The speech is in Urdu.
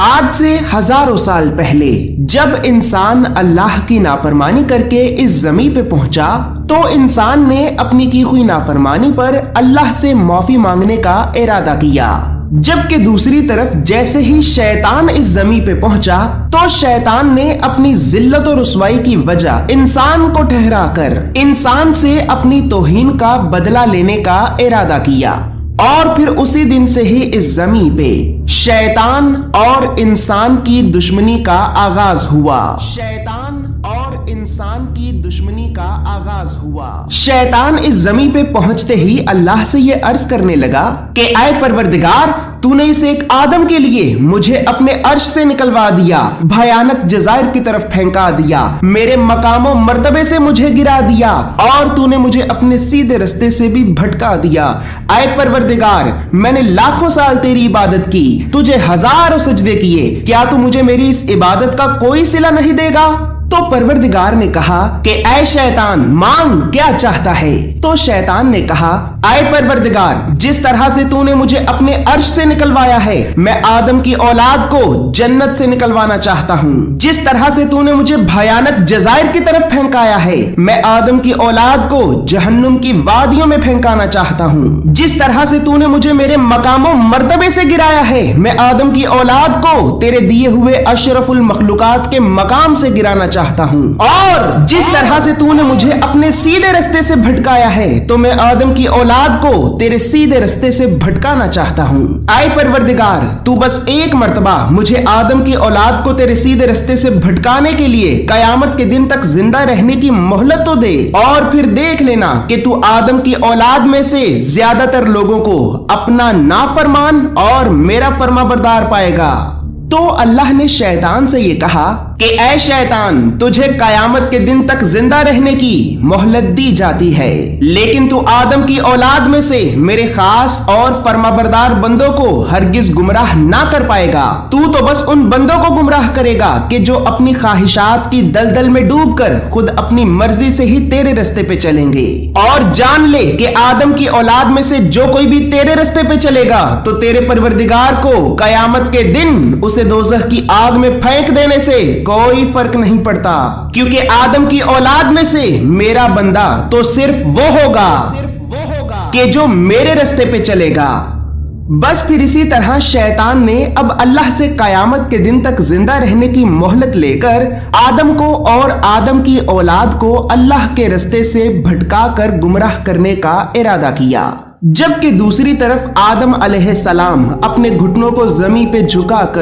آج سے ہزاروں سال پہلے جب انسان اللہ کی نافرمانی کر کے اس زمین پہ پہنچا تو انسان نے اپنی کی ہوئی نافرمانی پر اللہ سے معافی مانگنے کا ارادہ کیا، جبکہ دوسری طرف جیسے ہی شیطان اس زمین پہ پہنچا تو شیطان نے اپنی ذلت و رسوائی کی وجہ انسان کو ٹھہرا کر انسان سے اپنی توہین کا بدلہ لینے کا ارادہ کیا، اور پھر اسی دن سے ہی اس زمین پہ شیطان اور انسان کی دشمنی کا آغاز ہوا۔ شیطان اور انسان کی دشمنی کا آغاز ہوا۔ شیطان اس زمین پہ پہنچتے ہی اللہ سے یہ عرض کرنے لگا کہ اے پروردگار، تو نے اسے ایک آدم کے لیے مجھے اپنے عرش سے نکلوا دیا، بھیانک جزائر کی طرف پھینکا دیا، میرے مقام و مرتبے سے مجھے گرا دیا، اور تو نے مجھے اپنے سیدھے رستے سے بھی بھٹکا دیا۔ اے پروردگار، میں نے لاکھوں سال تیری عبادت کی، تجھے ہزاروں سجدے کیے، کیا تو مجھے میری اس عبادت کا کوئی صلہ نہیں دے گا؟ تو پروردگار نے کہا کہ اے شیطان، مانگ، کیا چاہتا ہے؟ تو شیطان نے کہا اے پروردگار، جس طرح سے تو نے مجھے اپنے عرش سے نکلوایا ہے، میں آدم کی اولاد کو جنت سے نکلوانا چاہتا ہوں۔ جس طرح سے تو نے مجھے بھیانک جزائر کی طرف پھینکایا ہے، میں آدم کی اولاد کو جہنم کی وادیوں میں پھینکانا چاہتا ہوں۔ جس طرح سے تو نے مجھے میرے مقام و مرتبے سے گرایا ہے، میں آدم کی اولاد کو تیرے دیے ہوئے اشرف المخلوقات کے مقام سے گرانا چاہتا ہوں۔ اور جس طرح سے تو نے مجھے اپنے سیدھے رستے سے بھٹکایا ہے تو میں آدم کی اولاد کو تیرے سیدھے رستے سے بھٹکانا چاہتا ہوں۔ اے پروردگار، تو بس ایک مرتبہ مجھے آدم کی اولاد کو تیرے سیدھے رستے سے بھٹکانے کے لیے قیامت کے دن تک زندہ رہنے کی مہلت تو دے، اور پھر دیکھ لینا کہ تو آدم کی اولاد میں سے زیادہ تر لوگوں کو اپنا نافرمان اور میرا فرما بردار پائے گا۔ تو اللہ نے شیطان سے یہ کہا کہ اے شیطان، تجھے قیامت کے دن تک زندہ رہنے کی مہلت دی جاتی ہے، لیکن تو آدم کی اولاد میں سے میرے خاص اور فرمانبردار بندوں کو ہرگز گمراہ نہ کر پائے گا۔ تو بس ان بندوں کو گمراہ کرے گا کہ جو اپنی خواہشات کی دلدل میں ڈوب کر خود اپنی مرضی سے ہی تیرے رستے پہ چلیں گے۔ اور جان لے کہ آدم کی اولاد میں سے جو کوئی بھی تیرے رستے پہ چلے گا تو تیرے پروردگار کو قیامت کے دن اسے دوزخ کی آگ میں پھینک دینے سے کوئی فرق نہیں پڑتا، کیونکہ آدم کی اولاد میں سے میرا بندہ تو صرف وہ ہوگا کہ جو میرے رستے پہ چلے گا۔ بس پھر اسی طرح شیطان نے اب اللہ سے قیامت کے دن تک زندہ رہنے کی مہلت لے کر آدم کو اور آدم کی اولاد کو اللہ کے رستے سے بھٹکا کر گمراہ کرنے کا ارادہ کیا، جبکہ دوسری طرف آدم علیہ السلام اپنے گھٹنوں کو زمین پہ جھکا کر